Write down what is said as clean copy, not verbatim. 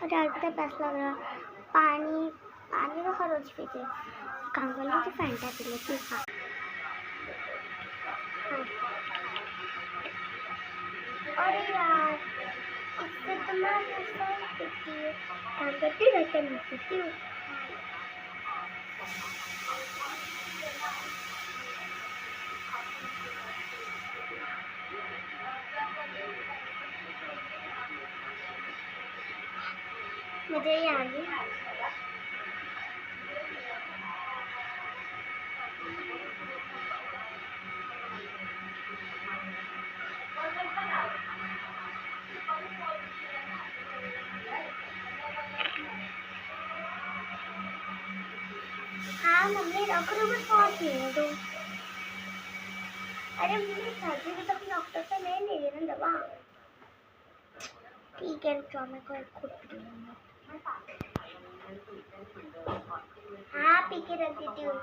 और यार कितना पैसा लग रहा। पानी पानी तो हर रोज पीते, काम कर लीजिए फैंटा पी लेती हूँ। हाँ अरे यार इससे तो मैं हमेशा ही पीती हूँ, काम करती रहते मैं पीती हूँ। मुझे ये आ गई। हाँ मम्मी रख लो, बस और पीने दो। अरे मम्मी सर्दी में तो अपने डॉक्टर से ले ली ना दवा। ठीक है रुको मैं कोई खुद पी लूँगी। हाँ पी के रख देती हूँ।